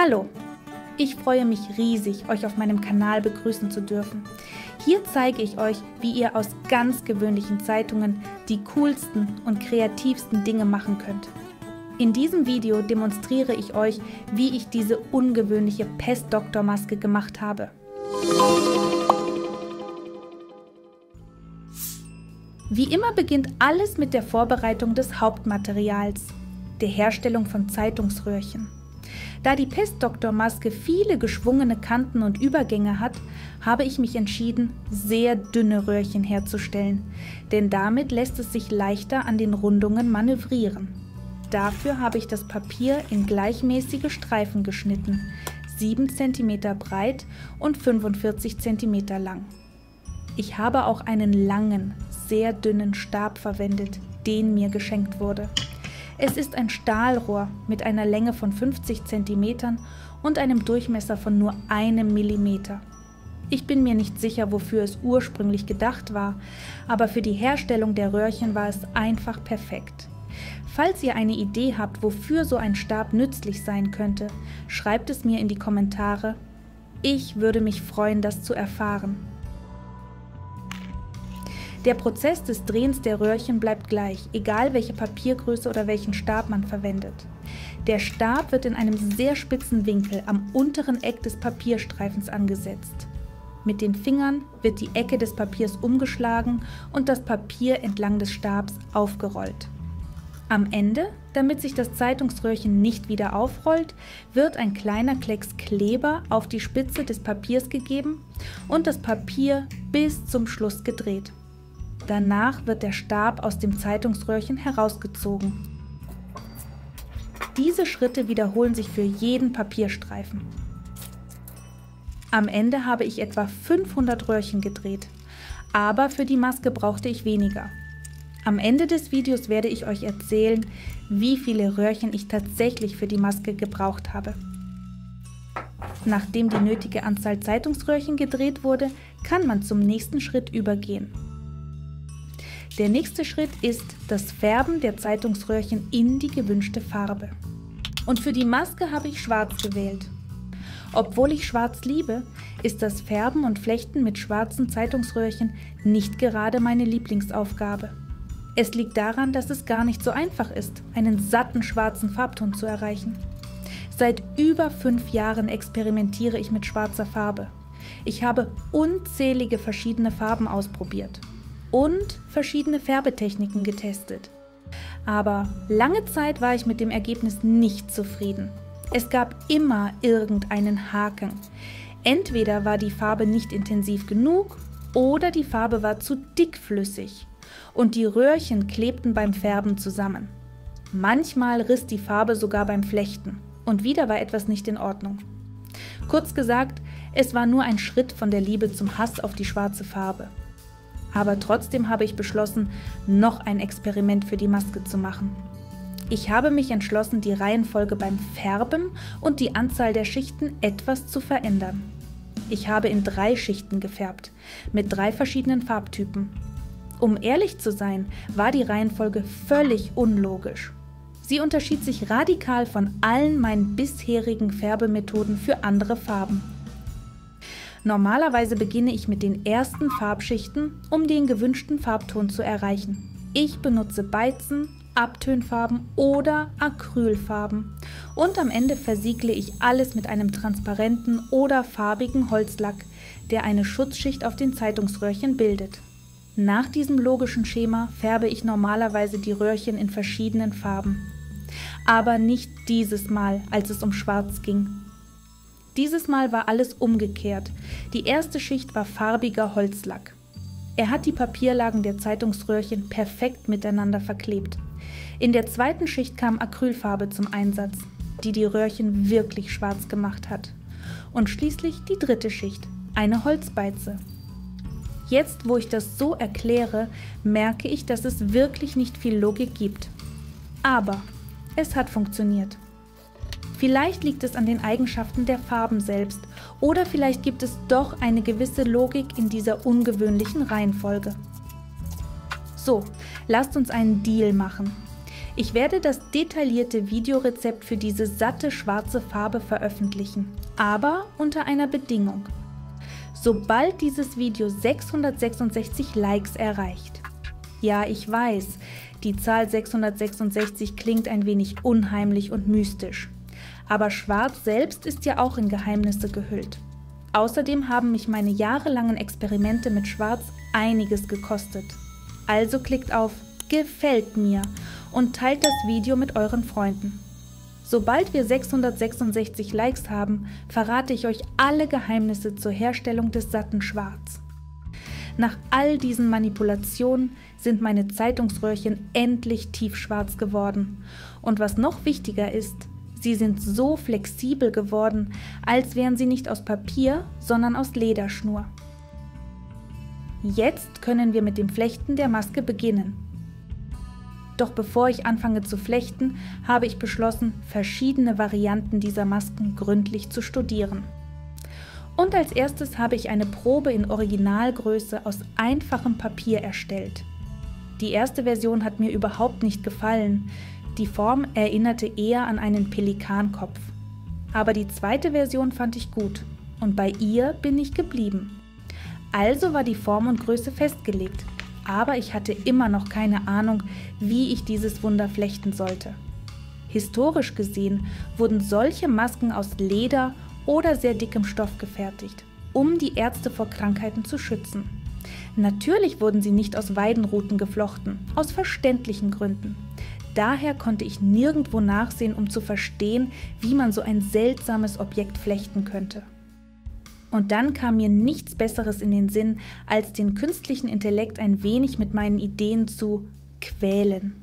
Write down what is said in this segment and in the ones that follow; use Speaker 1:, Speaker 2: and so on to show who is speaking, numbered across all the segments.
Speaker 1: Hallo! Ich freue mich riesig, euch auf meinem Kanal begrüßen zu dürfen. Hier zeige ich euch, wie ihr aus ganz gewöhnlichen Zeitungen die coolsten und kreativsten Dinge machen könnt. In diesem Video demonstriere ich euch, wie ich diese ungewöhnliche Pestdoktormaske gemacht habe. Wie immer beginnt alles mit der Vorbereitung des Hauptmaterials, der Herstellung von Zeitungsröhrchen. Da die Pestdoktormaske viele geschwungene Kanten und Übergänge hat, habe ich mich entschieden, sehr dünne Röhrchen herzustellen, denn damit lässt es sich leichter an den Rundungen manövrieren. Dafür habe ich das Papier in gleichmäßige Streifen geschnitten, 7 cm breit und 45 cm lang. Ich habe auch einen langen, sehr dünnen Stab verwendet, den mir geschenkt wurde. Es ist ein Stahlrohr mit einer Länge von 50 cm und einem Durchmesser von nur 1 mm. Ich bin mir nicht sicher, wofür es ursprünglich gedacht war, aber für die Herstellung der Röhrchen war es einfach perfekt. Falls ihr eine Idee habt, wofür so ein Stab nützlich sein könnte, schreibt es mir in die Kommentare. Ich würde mich freuen, das zu erfahren. Der Prozess des Drehens der Röhrchen bleibt gleich, egal welche Papiergröße oder welchen Stab man verwendet. Der Stab wird in einem sehr spitzen Winkel am unteren Eck des Papierstreifens angesetzt. Mit den Fingern wird die Ecke des Papiers umgeschlagen und das Papier entlang des Stabs aufgerollt. Am Ende, damit sich das Zeitungsröhrchen nicht wieder aufrollt, wird ein kleiner Klecks Kleber auf die Spitze des Papiers gegeben und das Papier bis zum Schluss gedreht. Danach wird der Stab aus dem Zeitungsröhrchen herausgezogen. Diese Schritte wiederholen sich für jeden Papierstreifen. Am Ende habe ich etwa 500 Röhrchen gedreht, aber für die Maske brauchte ich weniger. Am Ende des Videos werde ich euch erzählen, wie viele Röhrchen ich tatsächlich für die Maske gebraucht habe. Nachdem die nötige Anzahl Zeitungsröhrchen gedreht wurde, kann man zum nächsten Schritt übergehen. Der nächste Schritt ist das Färben der Zeitungsröhrchen in die gewünschte Farbe. Und für die Maske habe ich schwarz gewählt. Obwohl ich schwarz liebe, ist das Färben und Flechten mit schwarzen Zeitungsröhrchen nicht gerade meine Lieblingsaufgabe. Es liegt daran, dass es gar nicht so einfach ist, einen satten schwarzen Farbton zu erreichen. Seit über 5 Jahren experimentiere ich mit schwarzer Farbe. Ich habe unzählige verschiedene Farben ausprobiert und verschiedene Färbetechniken getestet. Aber lange Zeit war ich mit dem Ergebnis nicht zufrieden. Es gab immer irgendeinen Haken. Entweder war die Farbe nicht intensiv genug oder die Farbe war zu dickflüssig und die Röhrchen klebten beim Färben zusammen. Manchmal riss die Farbe sogar beim Flechten und wieder war etwas nicht in Ordnung. Kurz gesagt, es war nur ein Schritt von der Liebe zum Hass auf die schwarze Farbe. Aber trotzdem habe ich beschlossen, noch ein Experiment für die Maske zu machen. Ich habe mich entschlossen, die Reihenfolge beim Färben und die Anzahl der Schichten etwas zu verändern. Ich habe in 3 Schichten gefärbt, mit 3 verschiedenen Farbtypen. Um ehrlich zu sein, war die Reihenfolge völlig unlogisch. Sie unterschied sich radikal von allen meinen bisherigen Färbemethoden für andere Farben. Normalerweise beginne ich mit den ersten Farbschichten, um den gewünschten Farbton zu erreichen. Ich benutze Beizen, Abtönfarben oder Acrylfarben und am Ende versiegle ich alles mit einem transparenten oder farbigen Holzlack, der eine Schutzschicht auf den Zeitungsröhrchen bildet. Nach diesem logischen Schema färbe ich normalerweise die Röhrchen in verschiedenen Farben. Aber nicht dieses Mal, als es um Schwarz ging. Dieses Mal war alles umgekehrt. Die erste Schicht war farbiger Holzlack. Er hat die Papierlagen der Zeitungsröhrchen perfekt miteinander verklebt. In der zweiten Schicht kam Acrylfarbe zum Einsatz, die die Röhrchen wirklich schwarz gemacht hat. Und schließlich die dritte Schicht, eine Holzbeize. Jetzt, wo ich das so erkläre, merke ich, dass es wirklich nicht viel Logik gibt. Aber es hat funktioniert. Vielleicht liegt es an den Eigenschaften der Farben selbst oder vielleicht gibt es doch eine gewisse Logik in dieser ungewöhnlichen Reihenfolge. So, lasst uns einen Deal machen. Ich werde das detaillierte Videorezept für diese satte schwarze Farbe veröffentlichen, aber unter einer Bedingung. Sobald dieses Video 666 Likes erreicht. Ja, ich weiß, die Zahl 666 klingt ein wenig unheimlich und mystisch. Aber Schwarz selbst ist ja auch in Geheimnisse gehüllt. Außerdem haben mich meine jahrelangen Experimente mit Schwarz einiges gekostet. Also klickt auf Gefällt mir und teilt das Video mit euren Freunden. Sobald wir 666 Likes haben, verrate ich euch alle Geheimnisse zur Herstellung des satten Schwarz. Nach all diesen Manipulationen sind meine Zeitungsröhrchen endlich tiefschwarz geworden. Und was noch wichtiger ist, sie sind so flexibel geworden, als wären sie nicht aus Papier, sondern aus Lederschnur. Jetzt können wir mit dem Flechten der Maske beginnen. Doch bevor ich anfange zu flechten, habe ich beschlossen, verschiedene Varianten dieser Masken gründlich zu studieren. Und als erstes habe ich eine Probe in Originalgröße aus einfachem Papier erstellt. Die erste Version hat mir überhaupt nicht gefallen. Die Form erinnerte eher an einen Pelikankopf. Aber die zweite Version fand ich gut und bei ihr bin ich geblieben. Also war die Form und Größe festgelegt. Aber ich hatte immer noch keine Ahnung, wie ich dieses Wunder flechten sollte. Historisch gesehen wurden solche Masken aus Leder oder sehr dickem Stoff gefertigt, um die Ärzte vor Krankheiten zu schützen. Natürlich wurden sie nicht aus Weidenruten geflochten, aus verständlichen Gründen. Daher konnte ich nirgendwo nachsehen, um zu verstehen, wie man so ein seltsames Objekt flechten könnte. Und dann kam mir nichts Besseres in den Sinn, als den künstlichen Intellekt ein wenig mit meinen Ideen zu quälen.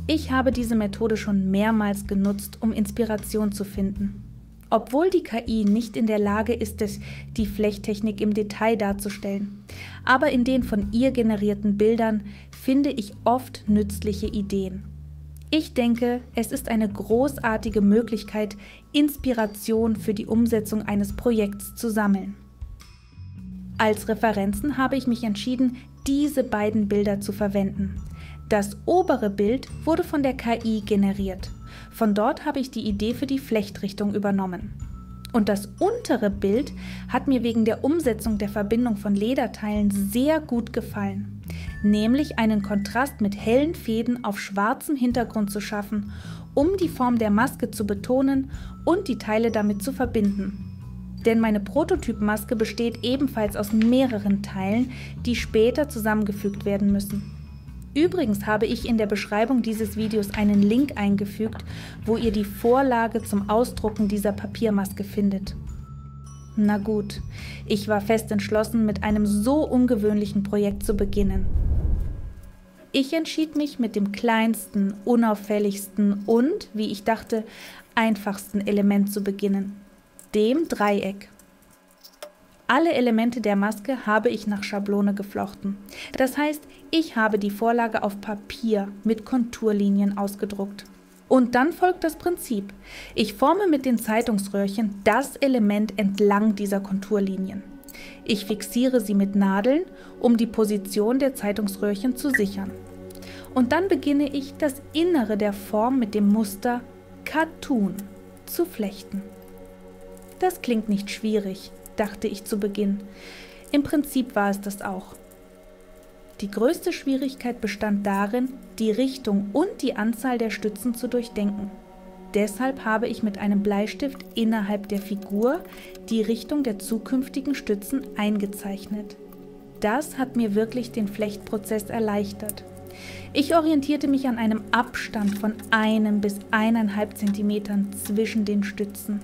Speaker 1: Ich habe diese Methode schon mehrmals genutzt, um Inspiration zu finden. Obwohl die KI nicht in der Lage ist, die Flechttechnik im Detail darzustellen, aber in den von ihr generierten Bildern finde ich oft nützliche Ideen. Ich denke, es ist eine großartige Möglichkeit, Inspiration für die Umsetzung eines Projekts zu sammeln. Als Referenzen habe ich mich entschieden, diese beiden Bilder zu verwenden. Das obere Bild wurde von der KI generiert. Von dort habe ich die Idee für die Flechtrichtung übernommen. Und das untere Bild hat mir wegen der Umsetzung der Verbindung von Lederteilen sehr gut gefallen. Nämlich einen Kontrast mit hellen Fäden auf schwarzem Hintergrund zu schaffen, um die Form der Maske zu betonen und die Teile damit zu verbinden. Denn meine Prototypmaske besteht ebenfalls aus mehreren Teilen, die später zusammengefügt werden müssen. Übrigens habe ich in der Beschreibung dieses Videos einen Link eingefügt, wo ihr die Vorlage zum Ausdrucken dieser Papiermaske findet. Na gut, ich war fest entschlossen, mit einem so ungewöhnlichen Projekt zu beginnen. Ich entschied mich, mit dem kleinsten, unauffälligsten und, wie ich dachte, einfachsten Element zu beginnen, dem Dreieck. Alle Elemente der Maske habe ich nach Schablone geflochten. Das heißt, ich habe die Vorlage auf Papier mit Konturlinien ausgedruckt. Und dann folgt das Prinzip. Ich forme mit den Zeitungsröhrchen das Element entlang dieser Konturlinien. Ich fixiere sie mit Nadeln, um die Position der Zeitungsröhrchen zu sichern. Und dann beginne ich, das Innere der Form mit dem Muster Cartoon zu flechten. Das klingt nicht schwierig, dachte ich zu Beginn. Im Prinzip war es das auch. Die größte Schwierigkeit bestand darin, die Richtung und die Anzahl der Stützen zu durchdenken. Deshalb habe ich mit einem Bleistift innerhalb der Figur die Richtung der zukünftigen Stützen eingezeichnet. Das hat mir wirklich den Flechtprozess erleichtert. Ich orientierte mich an einem Abstand von 1 bis 1,5 cm zwischen den Stützen.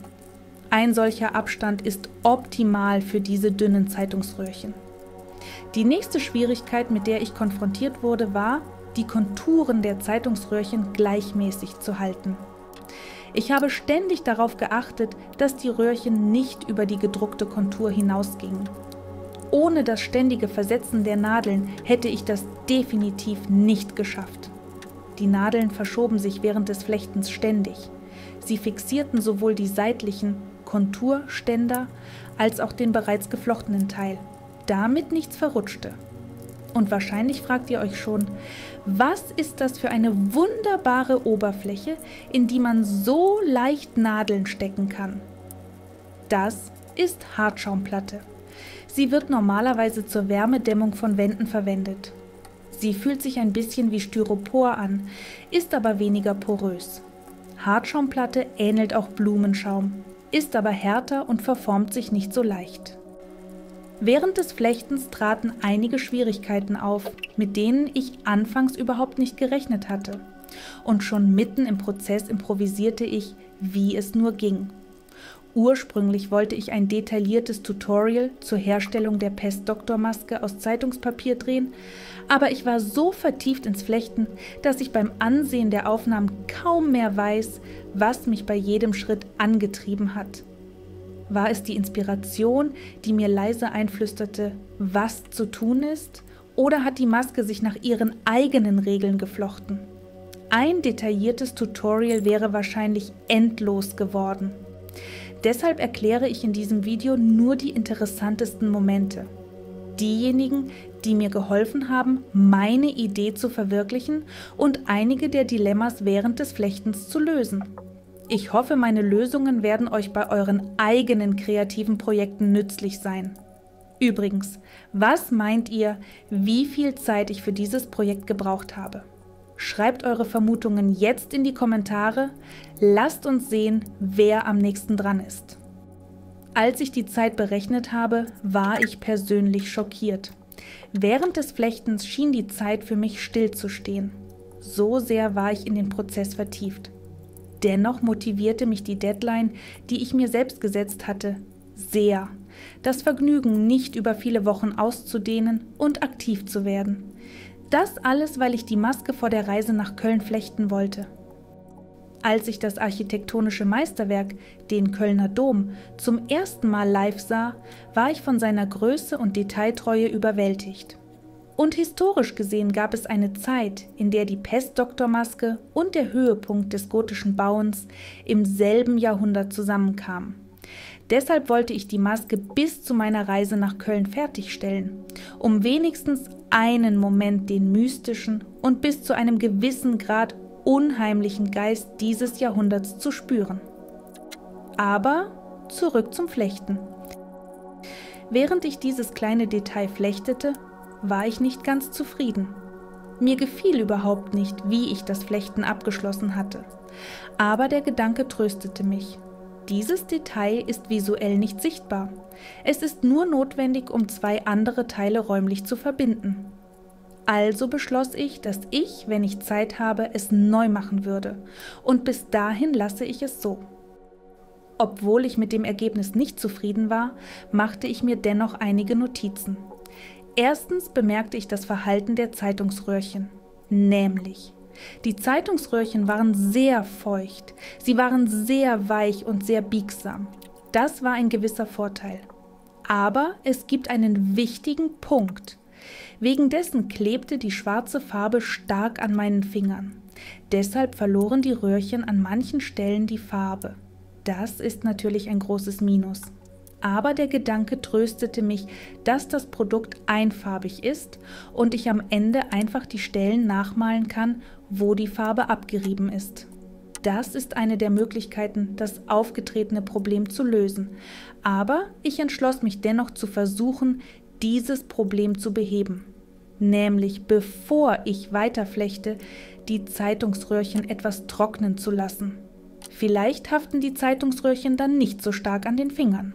Speaker 1: Ein solcher Abstand ist optimal für diese dünnen Zeitungsröhrchen. Die nächste Schwierigkeit, mit der ich konfrontiert wurde, war, die Konturen der Zeitungsröhrchen gleichmäßig zu halten. Ich habe ständig darauf geachtet, dass die Röhrchen nicht über die gedruckte Kontur hinausgingen. Ohne das ständige Versetzen der Nadeln hätte ich das definitiv nicht geschafft. Die Nadeln verschoben sich während des Flechtens ständig. Sie fixierten sowohl die seitlichen Konturständer als auch den bereits geflochtenen Teil, damit nichts verrutschte. Und wahrscheinlich fragt ihr euch schon, was ist das für eine wunderbare Oberfläche, in die man so leicht Nadeln stecken kann? Das ist Hartschaumplatte. Sie wird normalerweise zur Wärmedämmung von Wänden verwendet. Sie fühlt sich ein bisschen wie Styropor an, ist aber weniger porös. Hartschaumplatte ähnelt auch Blumenschaum, ist aber härter und verformt sich nicht so leicht. Während des Flechtens traten einige Schwierigkeiten auf, mit denen ich anfangs überhaupt nicht gerechnet hatte. Und schon mitten im Prozess improvisierte ich, wie es nur ging. Ursprünglich wollte ich ein detailliertes Tutorial zur Herstellung der Pestdoktormaske aus Zeitungspapier drehen, aber ich war so vertieft ins Flechten, dass ich beim Ansehen der Aufnahmen kaum mehr weiß, was mich bei jedem Schritt angetrieben hat. War es die Inspiration, die mir leise einflüsterte, was zu tun ist, oder hat die Maske sich nach ihren eigenen Regeln geflochten? Ein detailliertes Tutorial wäre wahrscheinlich endlos geworden. Deshalb erkläre ich in diesem Video nur die interessantesten Momente. Diejenigen, die mir geholfen haben, meine Idee zu verwirklichen und einige der Dilemmas während des Flechtens zu lösen. Ich hoffe, meine Lösungen werden euch bei euren eigenen kreativen Projekten nützlich sein. Übrigens, was meint ihr, wie viel Zeit ich für dieses Projekt gebraucht habe? Schreibt eure Vermutungen jetzt in die Kommentare. Lasst uns sehen, wer am nächsten dran ist. Als ich die Zeit berechnet habe, war ich persönlich schockiert. Während des Flechtens schien die Zeit für mich stillzustehen. So sehr war ich in den Prozess vertieft. Dennoch motivierte mich die Deadline, die ich mir selbst gesetzt hatte, sehr. Das Vergnügen nicht über viele Wochen auszudehnen und aktiv zu werden. Das alles, weil ich die Maske vor der Reise nach Köln flechten wollte. Als ich das architektonische Meisterwerk, den Kölner Dom, zum ersten Mal live sah, war ich von seiner Größe und Detailtreue überwältigt. Und historisch gesehen gab es eine Zeit, in der die Pestdoktormaske und der Höhepunkt des gotischen Bauens im selben Jahrhundert zusammenkamen. Deshalb wollte ich die Maske bis zu meiner Reise nach Köln fertigstellen, um wenigstens einen Moment den mystischen und bis zu einem gewissen Grad unheimlichen Geist dieses Jahrhunderts zu spüren. Aber zurück zum Flechten. Während ich dieses kleine Detail flechtete, war ich nicht ganz zufrieden. Mir gefiel überhaupt nicht, wie ich das Flechten abgeschlossen hatte. Aber der Gedanke tröstete mich. Dieses Detail ist visuell nicht sichtbar. Es ist nur notwendig, um zwei andere Teile räumlich zu verbinden. Also beschloss ich, dass ich, wenn ich Zeit habe, es neu machen würde. Und bis dahin lasse ich es so. Obwohl ich mit dem Ergebnis nicht zufrieden war, machte ich mir dennoch einige Notizen. Erstens bemerkte ich das Verhalten der Zeitungsröhrchen, nämlich: die Zeitungsröhrchen waren sehr feucht, sie waren sehr weich und sehr biegsam. Das war ein gewisser Vorteil. Aber es gibt einen wichtigen Punkt. Wegen dessen klebte die schwarze Farbe stark an meinen Fingern. Deshalb verloren die Röhrchen an manchen Stellen die Farbe. Das ist natürlich ein großes Minus. Aber der Gedanke tröstete mich, dass das Produkt einfarbig ist und ich am Ende einfach die Stellen nachmalen kann, wo die Farbe abgerieben ist. Das ist eine der Möglichkeiten, das aufgetretene Problem zu lösen. Aber ich entschloss mich dennoch zu versuchen, dieses Problem zu beheben. Nämlich, bevor ich weiterflechte, die Zeitungsröhrchen etwas trocknen zu lassen. Vielleicht haften die Zeitungsröhrchen dann nicht so stark an den Fingern.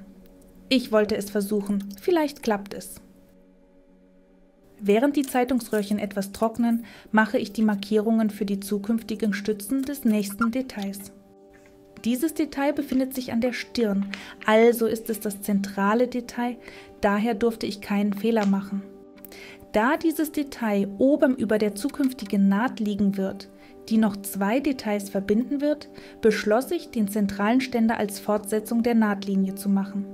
Speaker 1: Ich wollte es versuchen, vielleicht klappt es. Während die Zeitungsröhrchen etwas trocknen, mache ich die Markierungen für die zukünftigen Stützen des nächsten Details. Dieses Detail befindet sich an der Stirn, also ist es das zentrale Detail, daher durfte ich keinen Fehler machen. Da dieses Detail oben über der zukünftigen Naht liegen wird, die noch zwei Details verbinden wird, beschloss ich, den zentralen Ständer als Fortsetzung der Nahtlinie zu machen.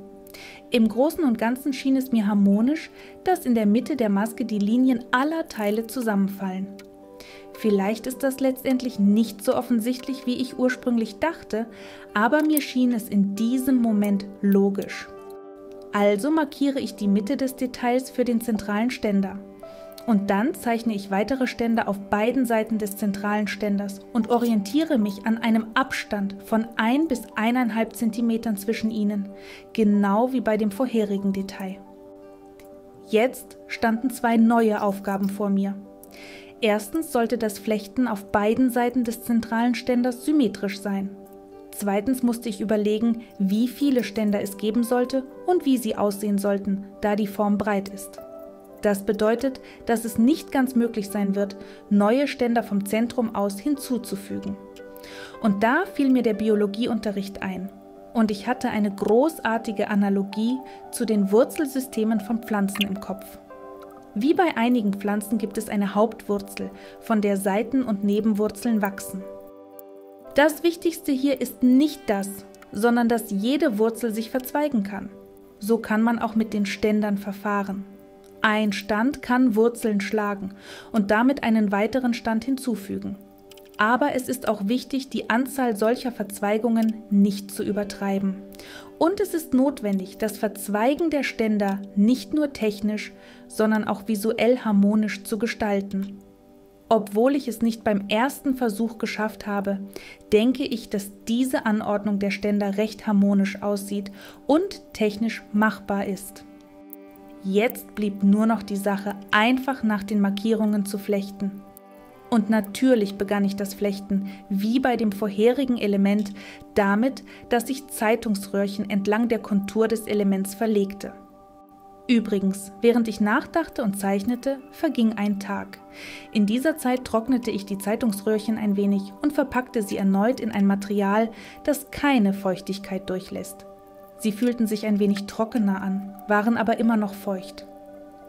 Speaker 1: Im Großen und Ganzen schien es mir harmonisch, dass in der Mitte der Maske die Linien aller Teile zusammenfallen. Vielleicht ist das letztendlich nicht so offensichtlich, wie ich ursprünglich dachte, aber mir schien es in diesem Moment logisch. Also markiere ich die Mitte des Details für den zentralen Ständer. Und dann zeichne ich weitere Ständer auf beiden Seiten des zentralen Ständers und orientiere mich an einem Abstand von 1 bis 1,5 cm zwischen ihnen, genau wie bei dem vorherigen Detail. Jetzt standen 2 neue Aufgaben vor mir. Erstens sollte das Flechten auf beiden Seiten des zentralen Ständers symmetrisch sein. Zweitens musste ich überlegen, wie viele Ständer es geben sollte und wie sie aussehen sollten, da die Form breit ist. Das bedeutet, dass es nicht ganz möglich sein wird, neue Ständer vom Zentrum aus hinzuzufügen. Und da fiel mir der Biologieunterricht ein. Und ich hatte eine großartige Analogie zu den Wurzelsystemen von Pflanzen im Kopf. Wie bei einigen Pflanzen gibt es eine Hauptwurzel, von der Seiten- und Nebenwurzeln wachsen. Das Wichtigste hier ist nicht das, sondern dass jede Wurzel sich verzweigen kann. So kann man auch mit den Ständern verfahren. Ein Stand kann Wurzeln schlagen und damit einen weiteren Stand hinzufügen. Aber es ist auch wichtig, die Anzahl solcher Verzweigungen nicht zu übertreiben. Und es ist notwendig, das Verzweigen der Ständer nicht nur technisch, sondern auch visuell harmonisch zu gestalten. Obwohl ich es nicht beim ersten Versuch geschafft habe, denke ich, dass diese Anordnung der Ständer recht harmonisch aussieht und technisch machbar ist. Jetzt blieb nur noch die Sache, einfach nach den Markierungen zu flechten. Und natürlich begann ich das Flechten, wie bei dem vorherigen Element, damit, dass ich Zeitungsröhrchen entlang der Kontur des Elements verlegte. Übrigens, während ich nachdachte und zeichnete, verging ein Tag. In dieser Zeit trocknete ich die Zeitungsröhrchen ein wenig und verpackte sie erneut in ein Material, das keine Feuchtigkeit durchlässt. Sie fühlten sich ein wenig trockener an, waren aber immer noch feucht.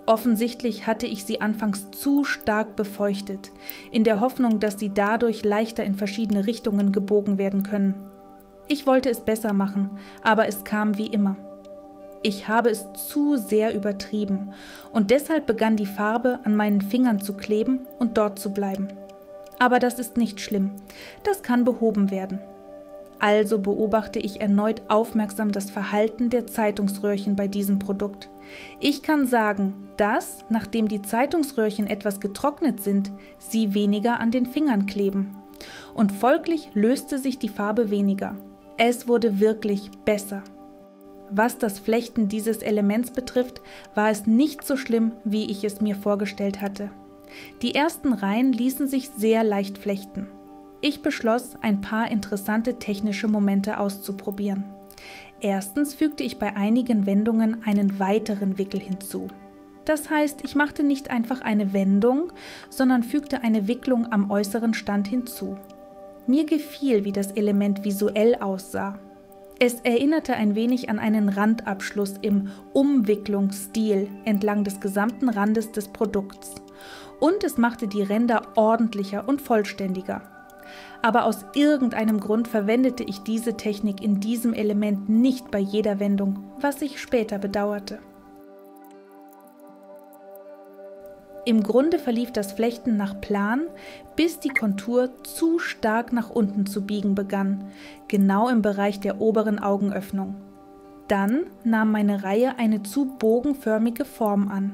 Speaker 1: Offensichtlich hatte ich sie anfangs zu stark befeuchtet, in der Hoffnung, dass sie dadurch leichter in verschiedene Richtungen gebogen werden können. Ich wollte es besser machen, aber es kam wie immer. Ich habe es zu sehr übertrieben und deshalb begann die Farbe an meinen Fingern zu kleben und dort zu bleiben. Aber das ist nicht schlimm, das kann behoben werden. Also beobachte ich erneut aufmerksam das Verhalten der Zeitungsröhrchen bei diesem Produkt. Ich kann sagen, dass, nachdem die Zeitungsröhrchen etwas getrocknet sind, sie weniger an den Fingern kleben. Und folglich löste sich die Farbe weniger. Es wurde wirklich besser. Was das Flechten dieses Elements betrifft, war es nicht so schlimm, wie ich es mir vorgestellt hatte. Die ersten Reihen ließen sich sehr leicht flechten. Ich beschloss, ein paar interessante technische Momente auszuprobieren. Erstens fügte ich bei einigen Wendungen einen weiteren Wickel hinzu. Das heißt, ich machte nicht einfach eine Wendung, sondern fügte eine Wicklung am äußeren Stand hinzu. Mir gefiel, wie das Element visuell aussah. Es erinnerte ein wenig an einen Randabschluss im Umwicklungsstil entlang des gesamten Randes des Produkts. Und es machte die Ränder ordentlicher und vollständiger. Aber aus irgendeinem Grund verwendete ich diese Technik in diesem Element nicht bei jeder Wendung, was ich später bedauerte. Im Grunde verlief das Flechten nach Plan, bis die Kontur zu stark nach unten zu biegen begann, genau im Bereich der oberen Augenöffnung. Dann nahm meine Reihe eine zu bogenförmige Form an.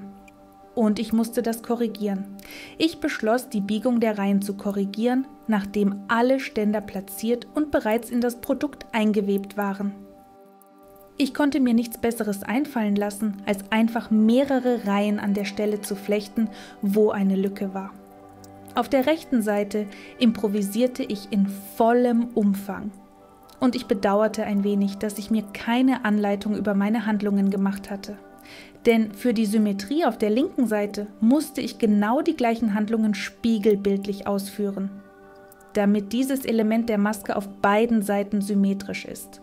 Speaker 1: Und ich musste das korrigieren. Ich beschloss, die Biegung der Reihen zu korrigieren, nachdem alle Ständer platziert und bereits in das Produkt eingewebt waren. Ich konnte mir nichts Besseres einfallen lassen, als einfach mehrere Reihen an der Stelle zu flechten, wo eine Lücke war. Auf der rechten Seite improvisierte ich in vollem Umfang. Und ich bedauerte ein wenig, dass ich mir keine Anleitung über meine Handlungen gemacht hatte. Denn für die Symmetrie auf der linken Seite musste ich genau die gleichen Handlungen spiegelbildlich ausführen, damit dieses Element der Maske auf beiden Seiten symmetrisch ist.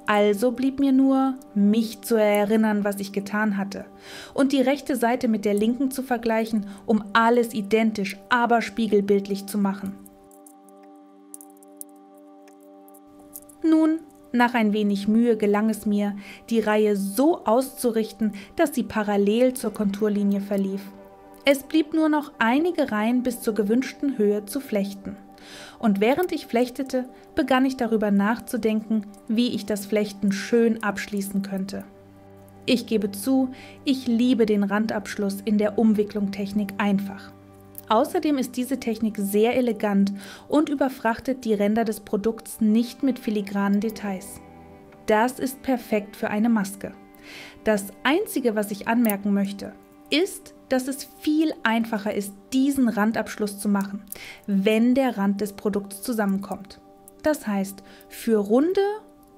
Speaker 1: Also blieb mir nur, mich zu erinnern, was ich getan hatte, und die rechte Seite mit der linken zu vergleichen, um alles identisch, aber spiegelbildlich zu machen. Nun, nach ein wenig Mühe gelang es mir, die Reihe so auszurichten, dass sie parallel zur Konturlinie verlief. Es blieb nur noch einige Reihen bis zur gewünschten Höhe zu flechten. Und während ich flechtete, begann ich darüber nachzudenken, wie ich das Flechten schön abschließen könnte. Ich gebe zu, ich liebe den Randabschluss in der Umwicklung-Technik einfach. Außerdem ist diese Technik sehr elegant und überfrachtet die Ränder des Produkts nicht mit filigranen Details. Das ist perfekt für eine Maske. Das Einzige, was ich anmerken möchte, ist, dass es viel einfacher ist, diesen Randabschluss zu machen, wenn der Rand des Produkts zusammenkommt. Das heißt, für runde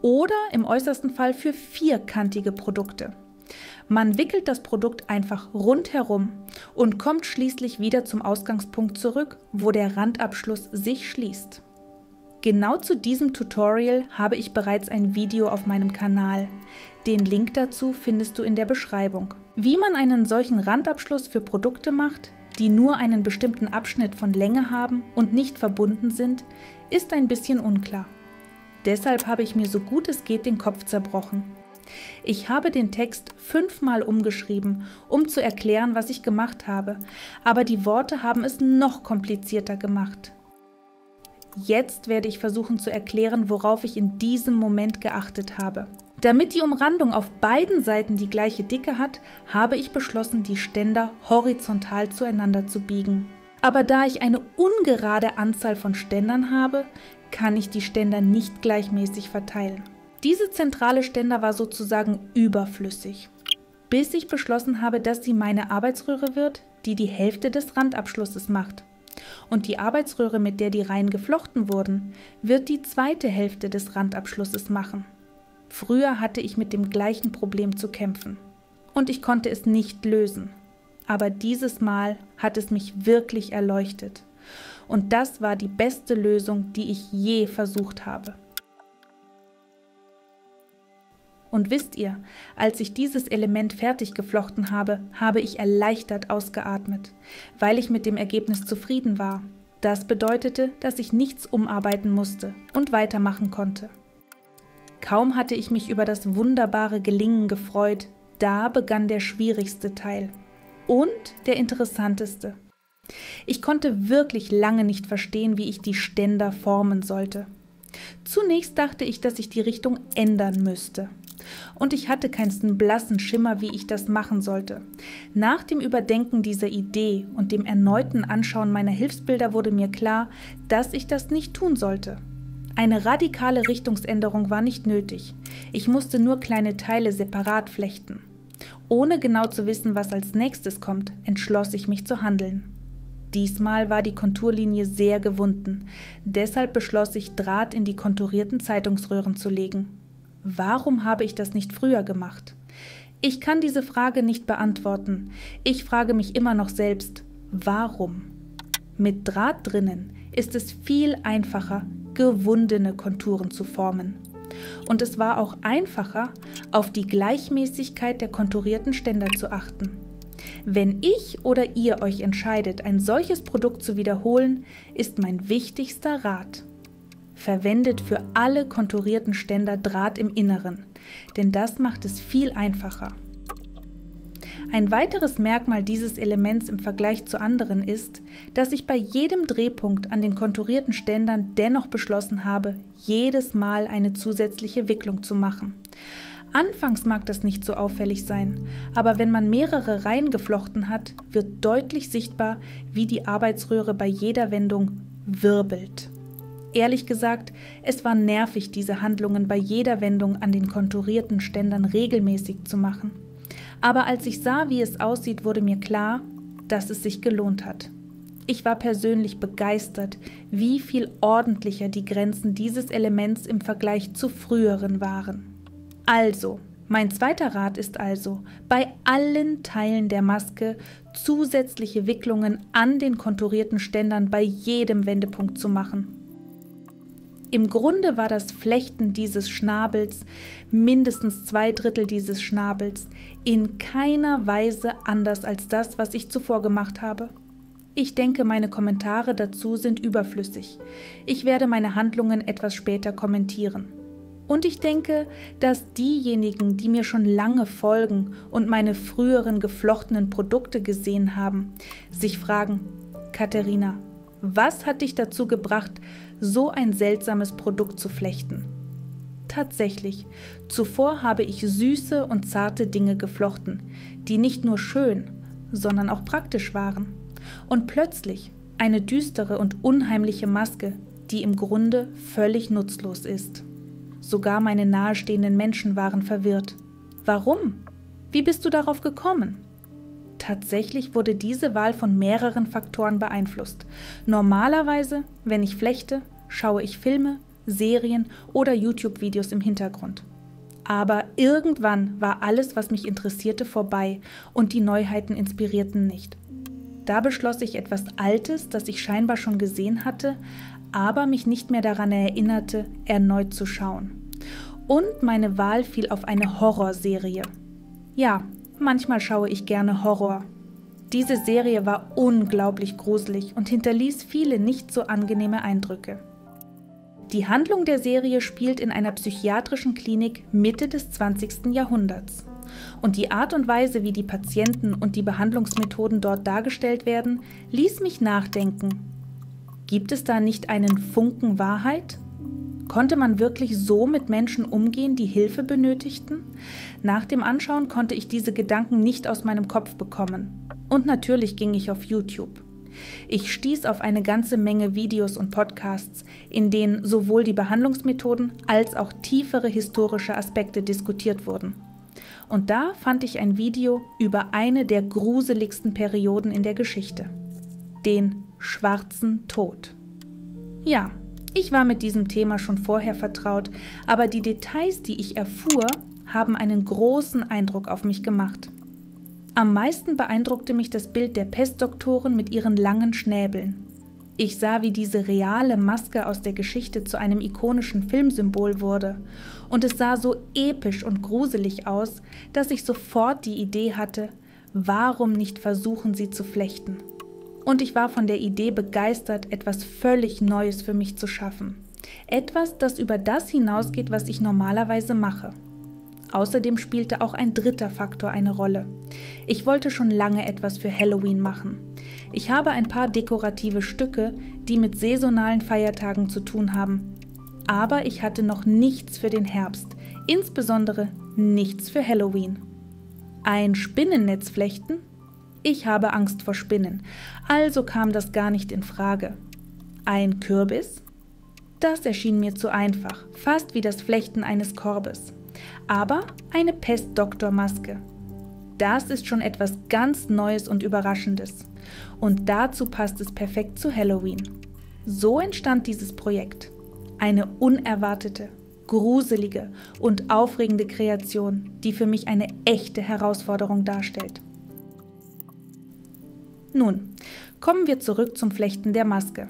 Speaker 1: oder im äußersten Fall für vierkantige Produkte. Man wickelt das Produkt einfach rundherum und kommt schließlich wieder zum Ausgangspunkt zurück, wo der Randabschluss sich schließt. Genau zu diesem Tutorial habe ich bereits ein Video auf meinem Kanal. Den Link dazu findest du in der Beschreibung. Wie man einen solchen Randabschluss für Produkte macht, die nur einen bestimmten Abschnitt von Länge haben und nicht verbunden sind, ist ein bisschen unklar. Deshalb habe ich mir so gut es geht den Kopf zerbrochen. Ich habe den Text 5-mal umgeschrieben, um zu erklären, was ich gemacht habe, aber die Worte haben es noch komplizierter gemacht. Jetzt werde ich versuchen zu erklären, worauf ich in diesem Moment geachtet habe. Damit die Umrandung auf beiden Seiten die gleiche Dicke hat, habe ich beschlossen, die Ständer horizontal zueinander zu biegen. Aber da ich eine ungerade Anzahl von Ständern habe, kann ich die Ständer nicht gleichmäßig verteilen. Diese zentrale Ständer war sozusagen überflüssig, bis ich beschlossen habe, dass sie meine Arbeitsröhre wird, die die Hälfte des Randabschlusses macht. Und die Arbeitsröhre, mit der die Reihen geflochten wurden, wird die zweite Hälfte des Randabschlusses machen. Früher hatte ich mit dem gleichen Problem zu kämpfen und ich konnte es nicht lösen. Aber dieses Mal hat es mich wirklich erleuchtet. Und das war die beste Lösung, die ich je versucht habe. Und wisst ihr, als ich dieses Element fertig geflochten habe, habe ich erleichtert ausgeatmet, weil ich mit dem Ergebnis zufrieden war. Das bedeutete, dass ich nichts umarbeiten musste und weitermachen konnte. Kaum hatte ich mich über das wunderbare Gelingen gefreut, da begann der schwierigste Teil und der interessanteste. Ich konnte wirklich lange nicht verstehen, wie ich die Ständer formen sollte. Zunächst dachte ich, dass ich die Richtung ändern müsste. Und ich hatte keinen blassen Schimmer, wie ich das machen sollte. Nach dem Überdenken dieser Idee und dem erneuten Anschauen meiner Hilfsbilder wurde mir klar, dass ich das nicht tun sollte. Eine radikale Richtungsänderung war nicht nötig. Ich musste nur kleine Teile separat flechten. Ohne genau zu wissen, was als nächstes kommt, entschloss ich mich zu handeln. Diesmal war die Konturlinie sehr gewunden. Deshalb beschloss ich, Draht in die konturierten Zeitungsröhren zu legen. Warum habe ich das nicht früher gemacht? Ich kann diese Frage nicht beantworten. Ich frage mich immer noch selbst, warum? Mit Draht drinnen ist es viel einfacher, gewundene Konturen zu formen. Und es war auch einfacher, auf die Gleichmäßigkeit der konturierten Ständer zu achten. Wenn ich oder ihr euch entscheidet, ein solches Produkt zu wiederholen, ist mein wichtigster Rat: Verwendet für alle konturierten Ständer Draht im Inneren, denn das macht es viel einfacher. Ein weiteres Merkmal dieses Elements im Vergleich zu anderen ist, dass ich bei jedem Drehpunkt an den konturierten Ständern dennoch beschlossen habe, jedes Mal eine zusätzliche Wicklung zu machen. Anfangs mag das nicht so auffällig sein, aber wenn man mehrere Reihen geflochten hat, wird deutlich sichtbar, wie die Arbeitsröhre bei jeder Wendung wirbelt. Ehrlich gesagt, es war nervig, diese Handlungen bei jeder Wendung an den konturierten Ständern regelmäßig zu machen. Aber als ich sah, wie es aussieht, wurde mir klar, dass es sich gelohnt hat. Ich war persönlich begeistert, wie viel ordentlicher die Grenzen dieses Elements im Vergleich zu früheren waren. Also, mein zweiter Rat ist also, bei allen Teilen der Maske zusätzliche Wicklungen an den konturierten Ständern bei jedem Wendepunkt zu machen. Im Grunde war das Flechten dieses Schnabels, mindestens 2/3 dieses Schnabels, in keiner Weise anders als das, was ich zuvor gemacht habe. Ich denke, meine Kommentare dazu sind überflüssig. Ich werde meine Handlungen etwas später kommentieren. Und ich denke, dass diejenigen, die mir schon lange folgen und meine früheren geflochtenen Produkte gesehen haben, sich fragen: Katharina, was hat dich dazu gebracht, so ein seltsames Produkt zu flechten? Tatsächlich, zuvor habe ich süße und zarte Dinge geflochten, die nicht nur schön, sondern auch praktisch waren. Und plötzlich eine düstere und unheimliche Maske, die im Grunde völlig nutzlos ist. Sogar meine nahestehenden Menschen waren verwirrt. Warum? Wie bist du darauf gekommen? Tatsächlich wurde diese Wahl von mehreren Faktoren beeinflusst. Normalerweise, wenn ich flechte, schaue ich Filme, Serien oder YouTube-Videos im Hintergrund. Aber irgendwann war alles, was mich interessierte, vorbei und die Neuheiten inspirierten nicht. Da beschloss ich, etwas Altes, das ich scheinbar schon gesehen hatte, aber mich nicht mehr daran erinnerte, erneut zu schauen. Und meine Wahl fiel auf eine Horrorserie. Ja, manchmal schaue ich gerne Horror. Diese Serie war unglaublich gruselig und hinterließ viele nicht so angenehme Eindrücke. Die Handlung der Serie spielt in einer psychiatrischen Klinik Mitte des 20. Jahrhunderts. Und die Art und Weise, wie die Patienten und die Behandlungsmethoden dort dargestellt werden, ließ mich nachdenken. Gibt es da nicht einen Funken Wahrheit? Konnte man wirklich so mit Menschen umgehen, die Hilfe benötigten? Nach dem Anschauen konnte ich diese Gedanken nicht aus meinem Kopf bekommen. Und natürlich ging ich auf YouTube. Ich stieß auf eine ganze Menge Videos und Podcasts, in denen sowohl die Behandlungsmethoden als auch tiefere historische Aspekte diskutiert wurden. Und da fand ich ein Video über eine der gruseligsten Perioden in der Geschichte: den Schwarzen Tod. Ja, ich war mit diesem Thema schon vorher vertraut, aber die Details, die ich erfuhr, haben einen großen Eindruck auf mich gemacht. Am meisten beeindruckte mich das Bild der Pestdoktoren mit ihren langen Schnäbeln. Ich sah, wie diese reale Maske aus der Geschichte zu einem ikonischen Filmsymbol wurde, und es sah so episch und gruselig aus, dass ich sofort die Idee hatte, warum nicht versuchen, sie zu flechten? Und ich war von der Idee begeistert, etwas völlig Neues für mich zu schaffen. Etwas, das über das hinausgeht, was ich normalerweise mache. Außerdem spielte auch ein dritter Faktor eine Rolle. Ich wollte schon lange etwas für Halloween machen. Ich habe ein paar dekorative Stücke, die mit saisonalen Feiertagen zu tun haben. Aber ich hatte noch nichts für den Herbst, insbesondere nichts für Halloween. Ein Spinnennetz flechten? Ich habe Angst vor Spinnen, also kam das gar nicht in Frage. Ein Kürbis? Das erschien mir zu einfach, fast wie das Flechten eines Korbes. Aber eine Pestdoktormaske. Das ist schon etwas ganz Neues und Überraschendes. Und dazu passt es perfekt zu Halloween. So entstand dieses Projekt. Eine unerwartete, gruselige und aufregende Kreation, die für mich eine echte Herausforderung darstellt. Nun, kommen wir zurück zum Flechten der Maske.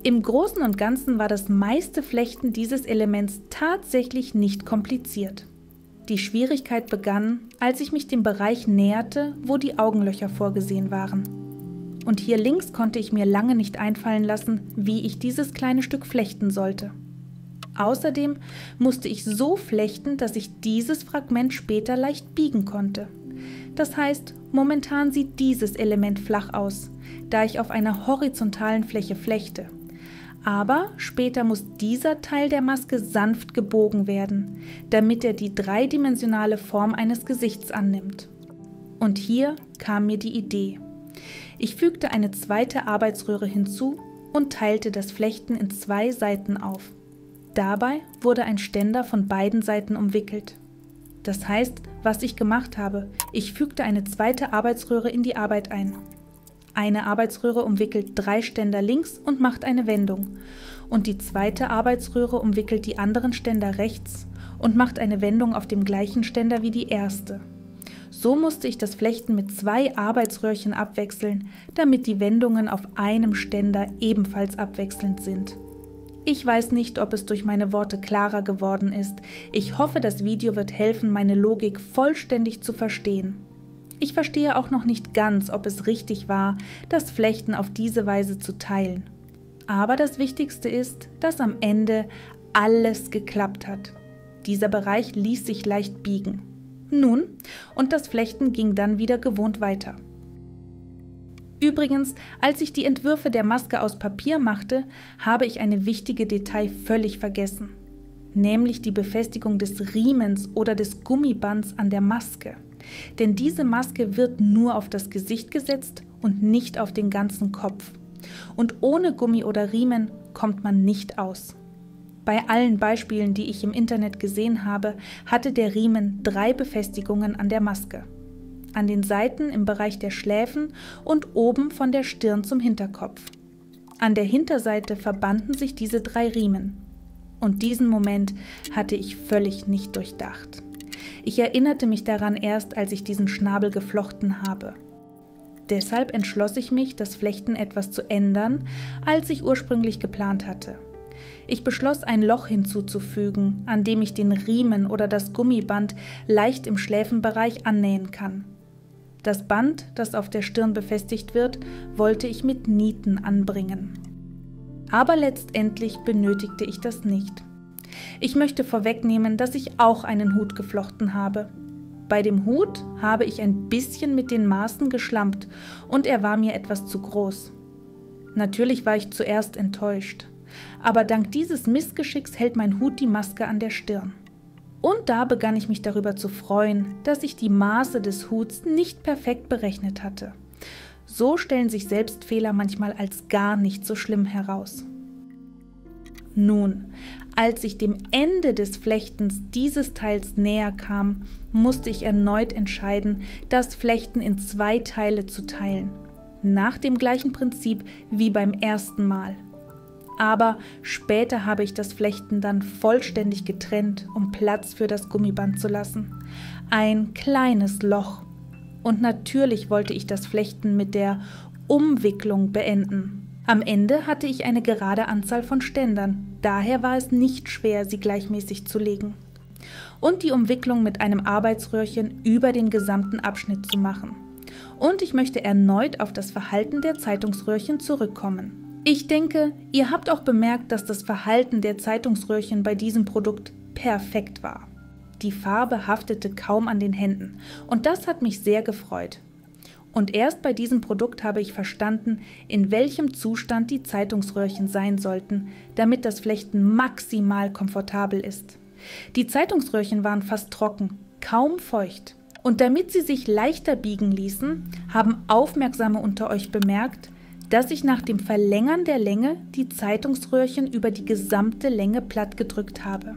Speaker 1: Im Großen und Ganzen war das meiste Flechten dieses Elements tatsächlich nicht kompliziert. Die Schwierigkeit begann, als ich mich dem Bereich näherte, wo die Augenlöcher vorgesehen waren. Und hier links konnte ich mir lange nicht einfallen lassen, wie ich dieses kleine Stück flechten sollte. Außerdem musste ich so flechten, dass ich dieses Fragment später leicht biegen konnte. Das heißt, momentan sieht dieses Element flach aus, da ich auf einer horizontalen Fläche flechte. Aber später muss dieser Teil der Maske sanft gebogen werden, damit er die dreidimensionale Form eines Gesichts annimmt. Und hier kam mir die Idee. Ich fügte eine zweite Arbeitsröhre hinzu und teilte das Flechten in 2 Seiten auf. Dabei wurde ein Ständer von beiden Seiten umwickelt. Das heißt, was ich gemacht habe, ich fügte eine zweite Arbeitsröhre in die Arbeit ein. Eine Arbeitsröhre umwickelt 3 Ständer links und macht eine Wendung. Und die zweite Arbeitsröhre umwickelt die anderen Ständer rechts und macht eine Wendung auf dem gleichen Ständer wie die erste. So musste ich das Flechten mit 2 Arbeitsröhrchen abwechseln, damit die Wendungen auf einem Ständer ebenfalls abwechselnd sind. Ich weiß nicht, ob es durch meine Worte klarer geworden ist. Ich hoffe, das Video wird helfen, meine Logik vollständig zu verstehen. Ich verstehe auch noch nicht ganz, ob es richtig war, das Flechten auf diese Weise zu teilen. Aber das Wichtigste ist, dass am Ende alles geklappt hat. Dieser Bereich ließ sich leicht biegen. Nun, und das Flechten ging dann wieder gewohnt weiter. Übrigens, als ich die Entwürfe der Maske aus Papier machte, habe ich eine wichtige Detail völlig vergessen. nämlich die Befestigung des Riemens oder des Gummibands an der Maske. Denn diese Maske wird nur auf das Gesicht gesetzt und nicht auf den ganzen Kopf. Und ohne Gummi oder Riemen kommt man nicht aus. Bei allen Beispielen, die ich im Internet gesehen habe, hatte der Riemen 3 Befestigungen an der Maske. An den Seiten im Bereich der Schläfen und oben von der Stirn zum Hinterkopf. An der Hinterseite verbanden sich diese 3 Riemen. Und diesen Moment hatte ich völlig nicht durchdacht. Ich erinnerte mich daran erst, als ich diesen Schnabel geflochten habe. Deshalb entschloss ich mich, das Flechten etwas zu ändern, als ich ursprünglich geplant hatte. Ich beschloss, ein Loch hinzuzufügen, an dem ich den Riemen oder das Gummiband leicht im Schläfenbereich annähen kann. Das Band, das auf der Stirn befestigt wird, wollte ich mit Nieten anbringen. Aber letztendlich benötigte ich das nicht. Ich möchte vorwegnehmen, dass ich auch einen Hut geflochten habe. Bei dem Hut habe ich ein bisschen mit den Maßen geschlampt und er war mir etwas zu groß. Natürlich war ich zuerst enttäuscht, aber dank dieses Missgeschicks hält mein Hut die Maske an der Stirn. Und da begann ich mich darüber zu freuen, dass ich die Maße des Huts nicht perfekt berechnet hatte. So stellen sich Selbstfehler manchmal als gar nicht so schlimm heraus. Nun, als ich dem Ende des Flechtens dieses Teils näher kam, musste ich erneut entscheiden, das Flechten in 2 Teile zu teilen, nach dem gleichen Prinzip wie beim ersten Mal. Aber später habe ich das Flechten dann vollständig getrennt, um Platz für das Gummiband zu lassen. Ein kleines Loch. Und natürlich wollte ich das Flechten mit der Umwicklung beenden. Am Ende hatte ich eine gerade Anzahl von Ständern, daher war es nicht schwer, sie gleichmäßig zu legen. Und die Umwicklung mit einem Arbeitsröhrchen über den gesamten Abschnitt zu machen. Und ich möchte erneut auf das Verhalten der Zeitungsröhrchen zurückkommen. Ich denke, ihr habt auch bemerkt, dass das Verhalten der Zeitungsröhrchen bei diesem Produkt perfekt war. Die Farbe haftete kaum an den Händen und das hat mich sehr gefreut. Und erst bei diesem Produkt habe ich verstanden, in welchem Zustand die Zeitungsröhrchen sein sollten, damit das Flechten maximal komfortabel ist. Die Zeitungsröhrchen waren fast trocken, kaum feucht. Und damit sie sich leichter biegen ließen, haben Aufmerksame unter euch bemerkt, dass ich nach dem Verlängern der Länge die Zeitungsröhrchen über die gesamte Länge platt gedrückt habe.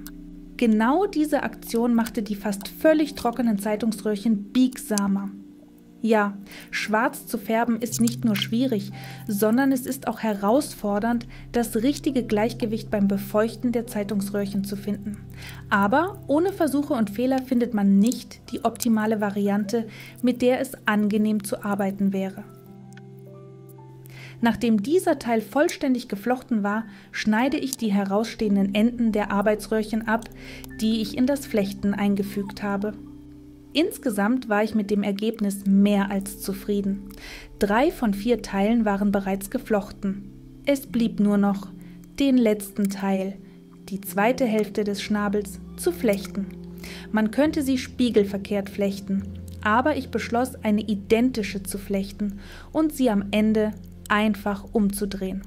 Speaker 1: Genau diese Aktion machte die fast völlig trockenen Zeitungsröhrchen biegsamer. Ja, schwarz zu färben ist nicht nur schwierig, sondern es ist auch herausfordernd, das richtige Gleichgewicht beim Befeuchten der Zeitungsröhrchen zu finden. Aber ohne Versuche und Fehler findet man nicht die optimale Variante, mit der es angenehm zu arbeiten wäre. Nachdem dieser Teil vollständig geflochten war, schneide ich die herausstehenden Enden der Arbeitsröhrchen ab, die ich in das Flechten eingefügt habe. Insgesamt war ich mit dem Ergebnis mehr als zufrieden. 3 von 4 Teilen waren bereits geflochten. Es blieb nur noch den letzten Teil, die zweite Hälfte des Schnabels, zu flechten. Man könnte sie spiegelverkehrt flechten, aber ich beschloss, eine identische zu flechten und sie am Ende einfach umzudrehen.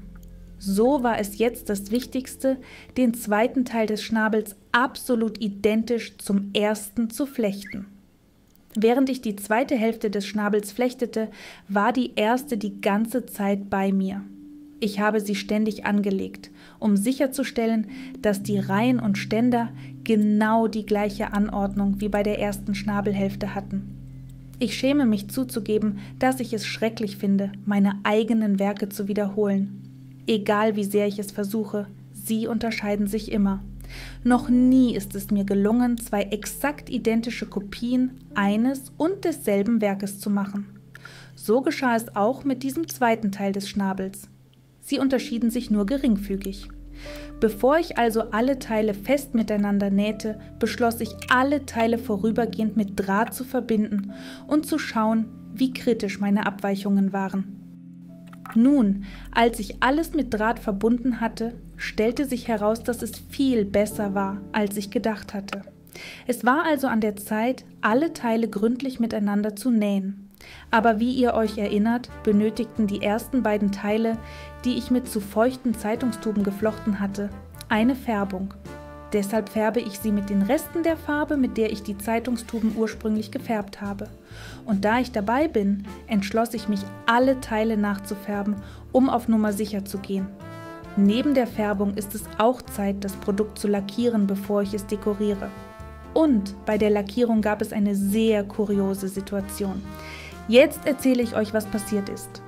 Speaker 1: So war es jetzt das Wichtigste, den zweiten Teil des Schnabels absolut identisch zum ersten zu flechten. Während ich die zweite Hälfte des Schnabels flechtete, war die erste die ganze Zeit bei mir. Ich habe sie ständig angelegt, um sicherzustellen, dass die Reihen und Ständer genau die gleiche Anordnung wie bei der ersten Schnabelhälfte hatten. Ich schäme mich zuzugeben, dass ich es schrecklich finde, meine eigenen Werke zu wiederholen. Egal wie sehr ich es versuche, sie unterscheiden sich immer. Noch nie ist es mir gelungen, 2 exakt identische Kopien eines und desselben Werkes zu machen. So geschah es auch mit diesem zweiten Teil des Schnabels. Sie unterschieden sich nur geringfügig. Bevor ich also alle Teile fest miteinander nähte, beschloss ich, alle Teile vorübergehend mit Draht zu verbinden und zu schauen, wie kritisch meine Abweichungen waren. Nun, als ich alles mit Draht verbunden hatte, stellte sich heraus, dass es viel besser war, als ich gedacht hatte. Es war also an der Zeit, alle Teile gründlich miteinander zu nähen. Aber wie ihr euch erinnert, benötigten die ersten beiden Teile, die ich mit zu feuchten Zeitungstuben geflochten hatte, eine Färbung. Deshalb färbe ich sie mit den Resten der Farbe, mit der ich die Zeitungstuben ursprünglich gefärbt habe. Und da ich dabei bin, entschloss ich mich, alle Teile nachzufärben, um auf Nummer sicher zu gehen. Neben der Färbung ist es auch Zeit, das Produkt zu lackieren, bevor ich es dekoriere. Und bei der Lackierung gab es eine sehr kuriose Situation. Jetzt erzähle ich euch, was passiert ist.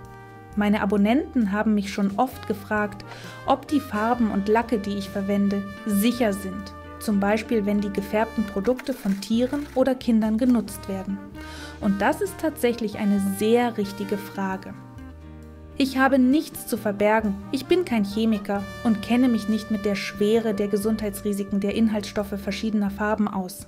Speaker 1: Meine Abonnenten haben mich schon oft gefragt, ob die Farben und Lacke, die ich verwende, sicher sind. Zum Beispiel, wenn die gefärbten Produkte von Tieren oder Kindern genutzt werden. Und das ist tatsächlich eine sehr richtige Frage. Ich habe nichts zu verbergen, ich bin kein Chemiker und kenne mich nicht mit der Schwere der Gesundheitsrisiken der Inhaltsstoffe verschiedener Farben aus.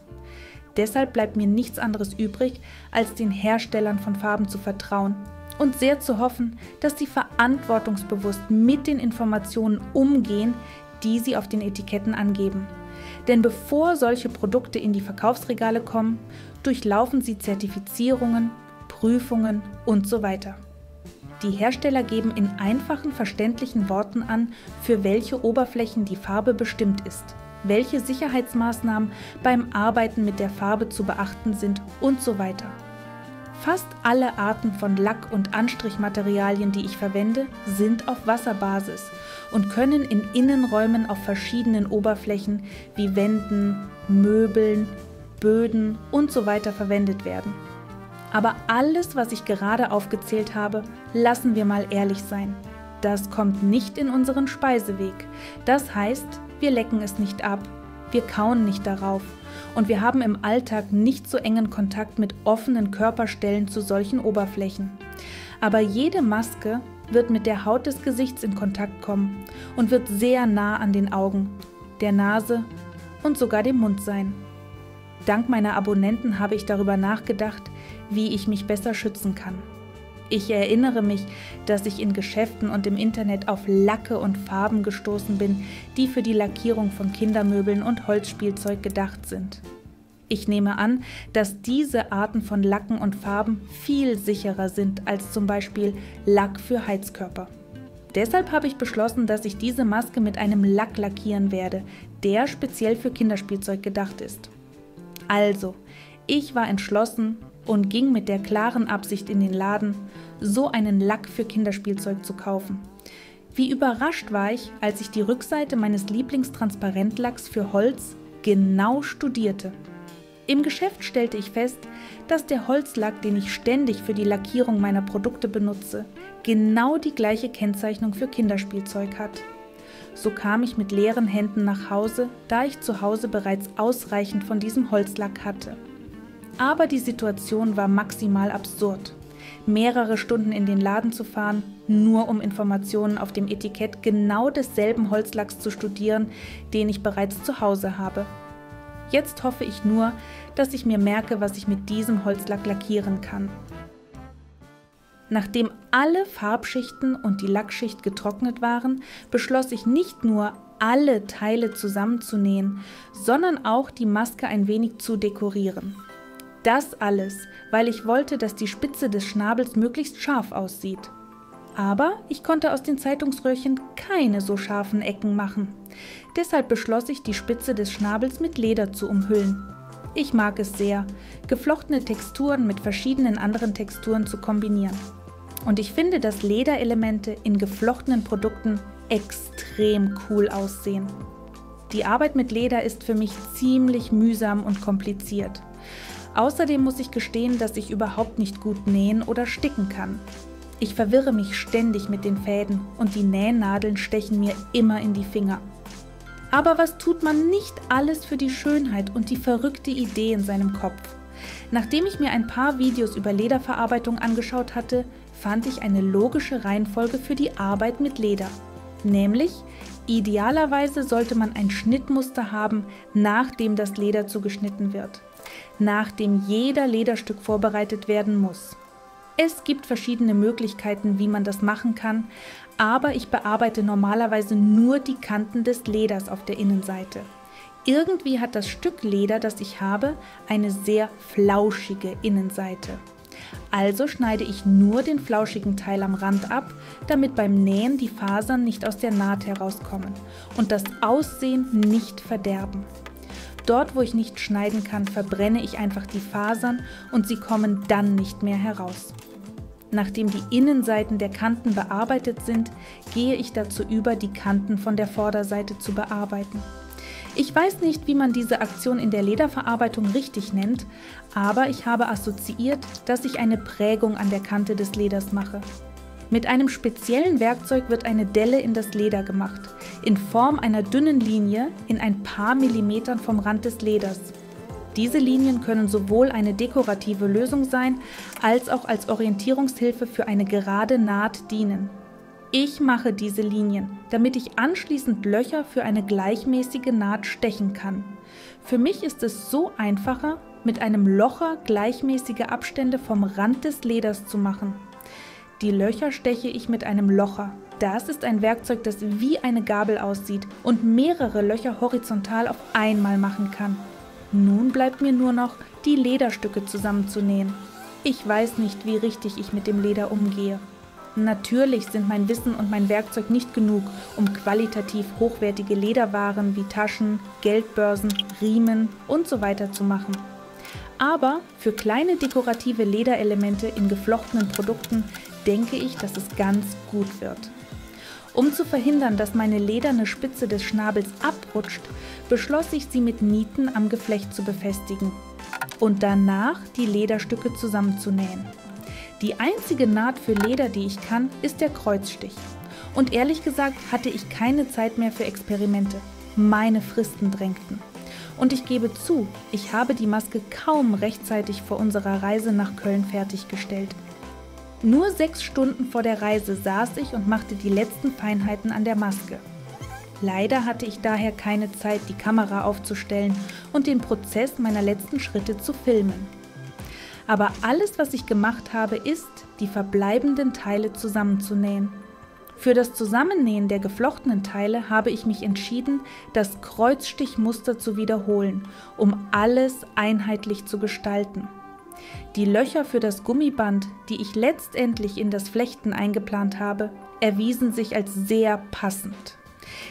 Speaker 1: Deshalb bleibt mir nichts anderes übrig, als den Herstellern von Farben zu vertrauen und sehr zu hoffen, dass sie verantwortungsbewusst mit den Informationen umgehen, die sie auf den Etiketten angeben. Denn bevor solche Produkte in die Verkaufsregale kommen, durchlaufen sie Zertifizierungen, Prüfungen und so weiter. Die Hersteller geben in einfachen, verständlichen Worten an, für welche Oberflächen die Farbe bestimmt ist, welche Sicherheitsmaßnahmen beim Arbeiten mit der Farbe zu beachten sind und so weiter. Fast alle Arten von Lack- und Anstrichmaterialien, die ich verwende, sind auf Wasserbasis und können in Innenräumen auf verschiedenen Oberflächen wie Wänden, Möbeln, Böden und so weiter verwendet werden. Aber alles, was ich gerade aufgezählt habe, lassen wir mal ehrlich sein. Das kommt nicht in unseren Speiseweg. Das heißt, wir lecken es nicht ab, wir kauen nicht darauf und wir haben im Alltag nicht so engen Kontakt mit offenen Körperstellen zu solchen Oberflächen. Aber jede Maske wird mit der Haut des Gesichts in Kontakt kommen und wird sehr nah an den Augen, der Nase und sogar dem Mund sein. Dank meiner Abonnenten habe ich darüber nachgedacht, wie ich mich besser schützen kann. Ich erinnere mich, dass ich in Geschäften und im Internet auf Lacke und Farben gestoßen bin, die für die Lackierung von Kindermöbeln und Holzspielzeug gedacht sind. Ich nehme an, dass diese Arten von Lacken und Farben viel sicherer sind als zum Beispiel Lack für Heizkörper. Deshalb habe ich beschlossen, dass ich diese Maske mit einem Lack lackieren werde, der speziell für Kinderspielzeug gedacht ist. Also, ich war entschlossen und ging mit der klaren Absicht in den Laden, so einen Lack für Kinderspielzeug zu kaufen. Wie überrascht war ich, als ich die Rückseite meines Lieblingstransparentlacks für Holz genau studierte. Im Geschäft stellte ich fest, dass der Holzlack, den ich ständig für die Lackierung meiner Produkte benutze, genau die gleiche Kennzeichnung für Kinderspielzeug hat. So kam ich mit leeren Händen nach Hause, da ich zu Hause bereits ausreichend von diesem Holzlack hatte. Aber die Situation war maximal absurd. Mehrere Stunden in den Laden zu fahren, nur um Informationen auf dem Etikett genau desselben Holzlacks zu studieren, den ich bereits zu Hause habe. Jetzt hoffe ich nur, dass ich mir merke, was ich mit diesem Holzlack lackieren kann. Nachdem alle Farbschichten und die Lackschicht getrocknet waren, beschloss ich nicht nur, alle Teile zusammenzunähen, sondern auch die Maske ein wenig zu dekorieren. Das alles, weil ich wollte, dass die Spitze des Schnabels möglichst scharf aussieht. Aber ich konnte aus den Zeitungsröhrchen keine so scharfen Ecken machen. Deshalb beschloss ich, die Spitze des Schnabels mit Leder zu umhüllen. Ich mag es sehr, geflochtene Texturen mit verschiedenen anderen Texturen zu kombinieren. Und ich finde, dass Lederelemente in geflochtenen Produkten extrem cool aussehen. Die Arbeit mit Leder ist für mich ziemlich mühsam und kompliziert. Außerdem muss ich gestehen, dass ich überhaupt nicht gut nähen oder sticken kann. Ich verwirre mich ständig mit den Fäden und die Nähnadeln stechen mir immer in die Finger. Aber was tut man nicht alles für die Schönheit und die verrückte Idee in seinem Kopf? Nachdem ich mir ein paar Videos über Lederverarbeitung angeschaut hatte, fand ich eine logische Reihenfolge für die Arbeit mit Leder. Nämlich, idealerweise sollte man ein Schnittmuster haben, nachdem das Leder zugeschnitten wird. Nachdem jeder Lederstück vorbereitet werden muss. Es gibt verschiedene Möglichkeiten, wie man das machen kann, aber ich bearbeite normalerweise nur die Kanten des Leders auf der Innenseite. Irgendwie hat das Stück Leder, das ich habe, eine sehr flauschige Innenseite. Also schneide ich nur den flauschigen Teil am Rand ab, damit beim Nähen die Fasern nicht aus der Naht herauskommen und das Aussehen nicht verderben. Dort, wo ich nicht schneiden kann, verbrenne ich einfach die Fasern und sie kommen dann nicht mehr heraus. Nachdem die Innenseiten der Kanten bearbeitet sind, gehe ich dazu über, die Kanten von der Vorderseite zu bearbeiten. Ich weiß nicht, wie man diese Aktion in der Lederverarbeitung richtig nennt, aber ich habe assoziiert, dass ich eine Prägung an der Kante des Leders mache. Mit einem speziellen Werkzeug wird eine Delle in das Leder gemacht, in Form einer dünnen Linie in ein paar Millimetern vom Rand des Leders. Diese Linien können sowohl eine dekorative Lösung sein, als auch als Orientierungshilfe für eine gerade Naht dienen. Ich mache diese Linien, damit ich anschließend Löcher für eine gleichmäßige Naht stechen kann. Für mich ist es so einfacher, mit einem Locher gleichmäßige Abstände vom Rand des Leders zu machen. Die Löcher steche ich mit einem Locher. Das ist ein Werkzeug, das wie eine Gabel aussieht und mehrere Löcher horizontal auf einmal machen kann. Nun bleibt mir nur noch, die Lederstücke zusammenzunähen. Ich weiß nicht, wie richtig ich mit dem Leder umgehe. Natürlich sind mein Wissen und mein Werkzeug nicht genug, um qualitativ hochwertige Lederwaren wie Taschen, Geldbörsen, Riemen und so weiter zu machen. Aber für kleine dekorative Lederelemente in geflochtenen Produkten denke ich, dass es ganz gut wird. Um zu verhindern, dass meine lederne Spitze des Schnabels abrutscht, beschloss ich, sie mit Nieten am Geflecht zu befestigen und danach die Lederstücke zusammenzunähen. Die einzige Naht für Leder, die ich kann, ist der Kreuzstich. Und ehrlich gesagt hatte ich keine Zeit mehr für Experimente. Meine Fristen drängten. Und ich gebe zu, ich habe die Maske kaum rechtzeitig vor unserer Reise nach Köln fertiggestellt. Nur 6 Stunden vor der Reise saß ich und machte die letzten Feinheiten an der Maske. Leider hatte ich daher keine Zeit, die Kamera aufzustellen und den Prozess meiner letzten Schritte zu filmen. Aber alles, was ich gemacht habe, ist, die verbleibenden Teile zusammenzunähen. Für das Zusammennähen der geflochtenen Teile habe ich mich entschieden, das Kreuzstichmuster zu wiederholen, um alles einheitlich zu gestalten. Die Löcher für das Gummiband, die ich letztendlich in das Flechten eingeplant habe, erwiesen sich als sehr passend.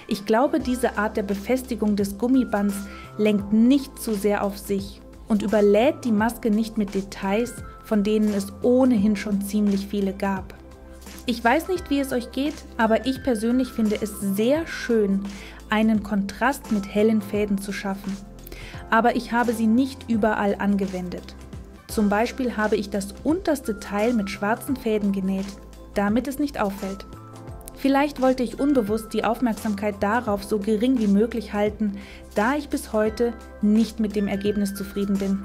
Speaker 1: Ich glaube, diese Art der Befestigung des Gummibands lenkt nicht zu sehr auf sich und überlädt die Maske nicht mit Details, von denen es ohnehin schon ziemlich viele gab. Ich weiß nicht, wie es euch geht, aber ich persönlich finde es sehr schön, einen Kontrast mit hellen Fäden zu schaffen. Aber ich habe sie nicht überall angewendet. Zum Beispiel habe ich das unterste Teil mit schwarzen Fäden genäht, damit es nicht auffällt. Vielleicht wollte ich unbewusst die Aufmerksamkeit darauf so gering wie möglich halten, da ich bis heute nicht mit dem Ergebnis zufrieden bin.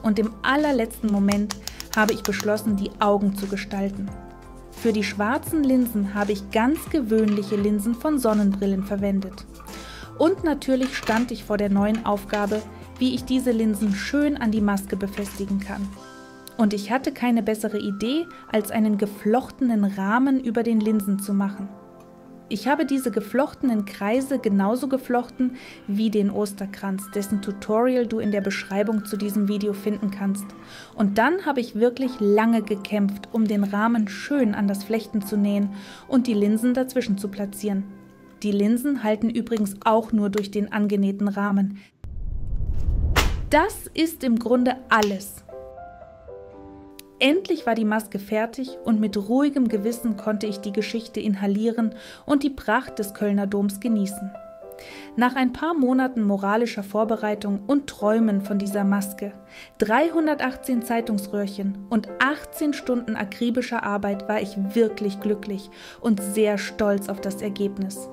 Speaker 1: Und im allerletzten Moment habe ich beschlossen, die Augen zu gestalten. Für die schwarzen Linsen habe ich ganz gewöhnliche Linsen von Sonnenbrillen verwendet. Und natürlich stand ich vor der neuen Aufgabe, wie ich diese Linsen schön an die Maske befestigen kann. Und ich hatte keine bessere Idee, als einen geflochtenen Rahmen über den Linsen zu machen. Ich habe diese geflochtenen Kreise genauso geflochten wie den Osterkranz, dessen Tutorial du in der Beschreibung zu diesem Video finden kannst. Und dann habe ich wirklich lange gekämpft, um den Rahmen schön an das Flechten zu nähen und die Linsen dazwischen zu platzieren. Die Linsen halten übrigens auch nur durch den angenähten Rahmen. Das ist im Grunde alles. Endlich war die Maske fertig und mit ruhigem Gewissen konnte ich die Geschichte inhalieren und die Pracht des Kölner Doms genießen. Nach ein paar Monaten moralischer Vorbereitung und Träumen von dieser Maske, 318 Zeitungsröhrchen und 18 Stunden akribischer Arbeit war ich wirklich glücklich und sehr stolz auf das Ergebnis.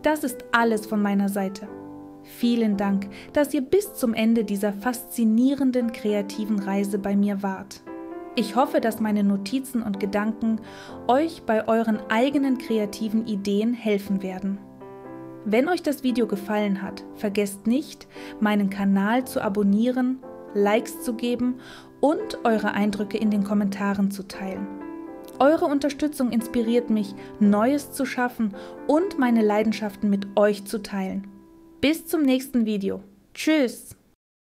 Speaker 1: Das ist alles von meiner Seite. Vielen Dank, dass ihr bis zum Ende dieser faszinierenden kreativen Reise bei mir wart. Ich hoffe, dass meine Notizen und Gedanken euch bei euren eigenen kreativen Ideen helfen werden. Wenn euch das Video gefallen hat, vergesst nicht, meinen Kanal zu abonnieren, Likes zu geben und eure Eindrücke in den Kommentaren zu teilen. Eure Unterstützung inspiriert mich, Neues zu schaffen und meine Leidenschaften mit euch zu teilen. Bis zum nächsten Video. Tschüss!